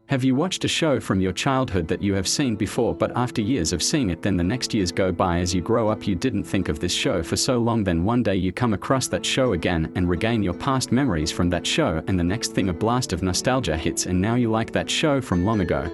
Have you watched a show from your childhood that you have seen before, but after years of seeing it, then the next years go by, as you grow up you didn't think of this show for so long, then one day you come across that show again and regain your past memories from that show, and the next thing a blast of nostalgia hits and now you like that show from long ago.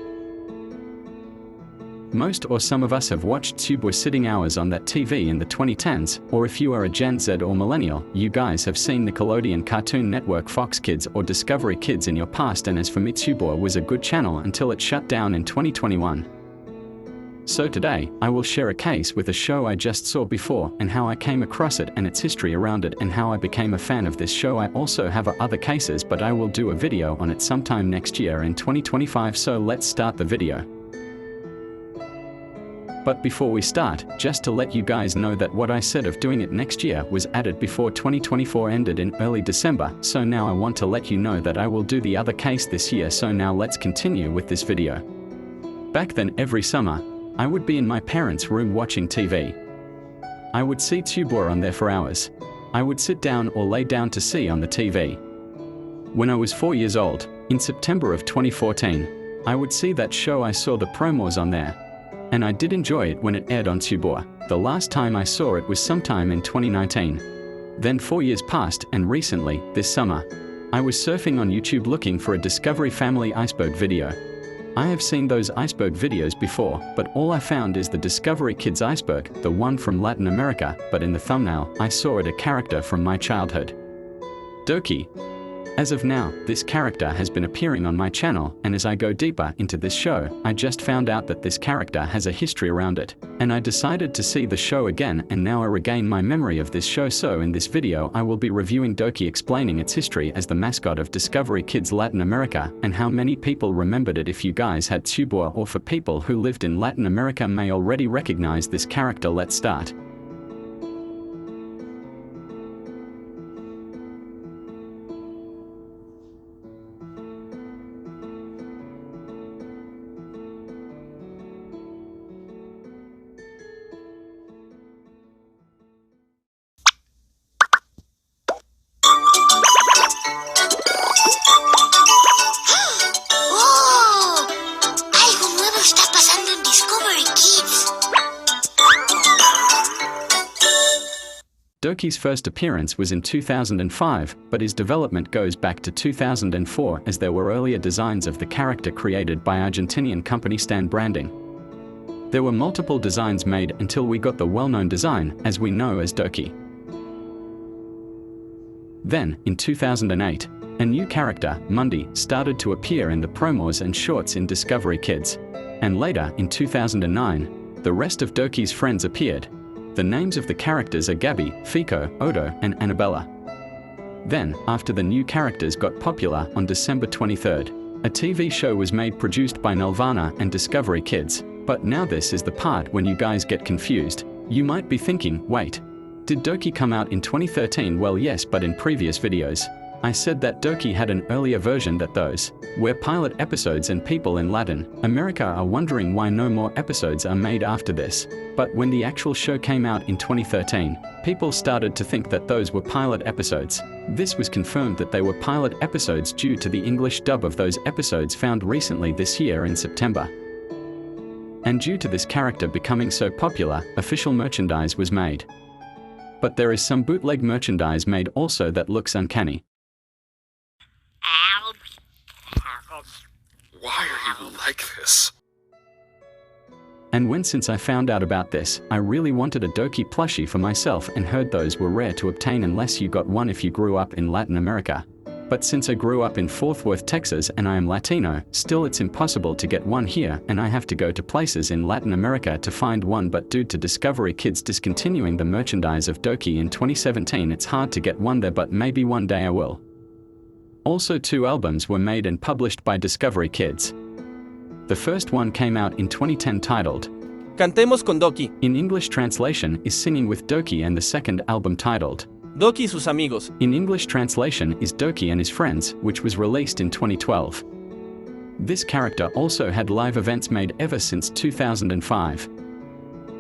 Most or some of us have watched qubo sitting hours on that TV in the 2010s, or if you are a Gen Z or millennial, you guys have seen Nickelodeon, Cartoon Network, Fox Kids or Discovery Kids in your past, and as for me, qubo was a good channel until it shut down in 2021. So today, I will share a case with a show I just saw before and how I came across it and its history around it and how I became a fan of this show. I also have other cases, but I will do a video on it sometime next year in 2025, so let's start the video. But before we start, just to let you guys know that what I said of doing it next year was added before 2024 ended in early December, so now I want to let you know that I will do the other case this year. So now let's continue with this video. Back then, every summer, I would be in my parents' room watching TV. I would see qubo on there for hours. I would sit down or lay down to see on the TV. When I was 4 years old, in September of 2014, I would see that show. I saw the promos on there, and I did enjoy it when it aired on qubo. The last time I saw it was sometime in 2019. Then 4 years passed, and recently, this summer, I was surfing on YouTube looking for a Discovery Family iceberg video. I have seen those iceberg videos before, but all I found is the Discovery Kids iceberg, the one from Latin America, but in the thumbnail, I saw it a character from my childhood, Doki. As of now, this character has been appearing on my channel, and as I go deeper into this show, I just found out that this character has a history around it, and I decided to see the show again, and now I regain my memory of this show. So in this video I will be reviewing Doki, explaining its history as the mascot of Discovery Kids Latin America, and how many people remembered it. If you guys had qubo, or for people who lived in Latin America may already recognize this character. Let's start. Doki's first appearance was in 2005, but his development goes back to 2004, as there were earlier designs of the character created by Argentinian company Stan Branding. There were multiple designs made until we got the well-known design, as we know as Doki. Then, in 2008, a new character, Mundi, started to appear in the promos and shorts in Discovery Kids. And later, in 2009, the rest of Doki's friends appeared. The names of the characters are Gabby, Fico, Odo, and Annabella. Then, after the new characters got popular, on December 23rd, a TV show was made produced by Nelvana and Discovery Kids. But now this is the part when you guys get confused. You might be thinking, wait, did Doki come out in 2013? Well, yes, but in previous videos, I said that Doki had an earlier version, that those were pilot episodes, and people in Latin America are wondering why no more episodes are made after this. But when the actual show came out in 2013, people started to think that those were pilot episodes. This was confirmed that they were pilot episodes due to the English dub of those episodes found recently this year in September. And due to this character becoming so popular, official merchandise was made. But there is some bootleg merchandise made also that looks uncanny. Why are you like this? And since I found out about this, I really wanted a Doki plushie for myself, and heard those were rare to obtain unless you got one if you grew up in Latin America. But since I grew up in Fort Worth, Texas, and I am Latino, still it's impossible to get one here, and I have to go to places in Latin America to find one. But due to Discovery Kids discontinuing the merchandise of Doki in 2017, it's hard to get one there, but maybe one day I will. Also, 2 albums were made and published by Discovery Kids. The first one came out in 2010 titled Cantemos con Doki. In English translation is Singing with Doki, and the second album titled Doki y sus amigos. In English translation is Doki and His Friends, which was released in 2012. This character also had live events made ever since 2005.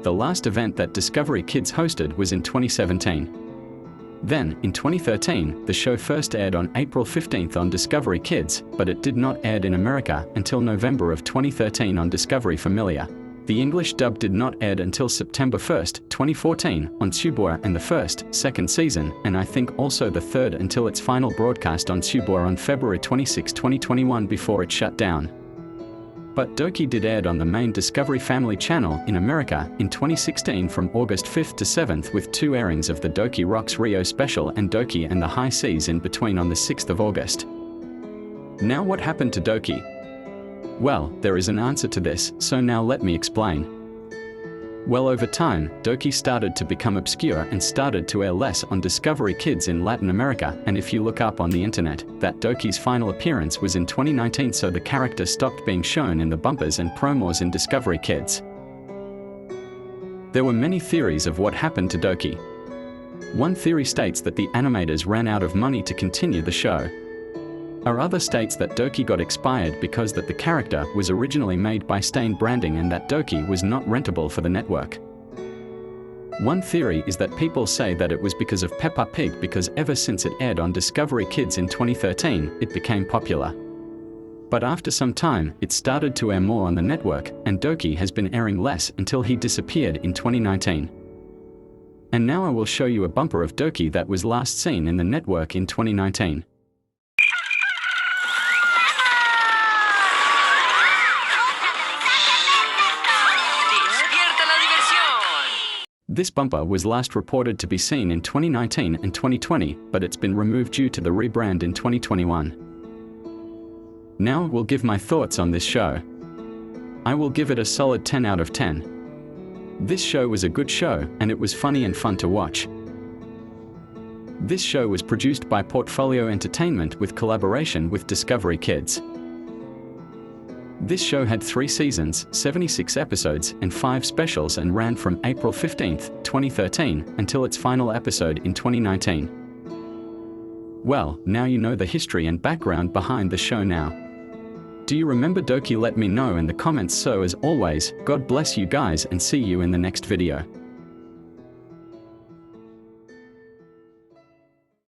The last event that Discovery Kids hosted was in 2017. Then, in 2013, the show first aired on April 15th on Discovery Kids, but it did not air in America until November of 2013 on Discovery Familia. The English dub did not air until September 1st, 2014, on Tsubora and the first, second season, and I think also the third until its final broadcast on Tsubora on February 26, 2021 before it shut down. But Doki did air on the main Discovery Family channel in America in 2016 from August 5th to 7th with 2 airings of the Doki Rocks Rio special and Doki and the High Seas in between on the 6th of August. Now what happened to Doki? Well, there is an answer to this, so now let me explain. Well, over time, Doki started to become obscure and started to air less on Discovery Kids in Latin America, and if you look up on the internet, that Doki's final appearance was in 2019, so the character stopped being shown in the bumpers and promos in Discovery Kids. There were many theories of what happened to Doki. One theory states that the animators ran out of money to continue the show. Our other states that Doki got expired because that the character was originally made by Stain Branding and that Doki was not rentable for the network. One theory is that people say that it was because of Peppa Pig, because ever since it aired on Discovery Kids in 2013, it became popular. But after some time, it started to air more on the network, and Doki has been airing less until he disappeared in 2019. And now I will show you a bumper of Doki that was last seen in the network in 2019. This bumper was last reported to be seen in 2019 and 2020, but it's been removed due to the rebrand in 2021. Now I will give my thoughts on this show. I will give it a solid 10 out of 10. This show was a good show, and it was funny and fun to watch. This show was produced by Portfolio Entertainment with collaboration with Discovery Kids. This show had 3 seasons, 76 episodes, and 5 specials and ran from April 15th, 2013, until its final episode in 2019. Well, now you know the history and background behind the show now. Do you remember Doki? Let me know in the comments. So as always, God bless you guys and see you in the next video.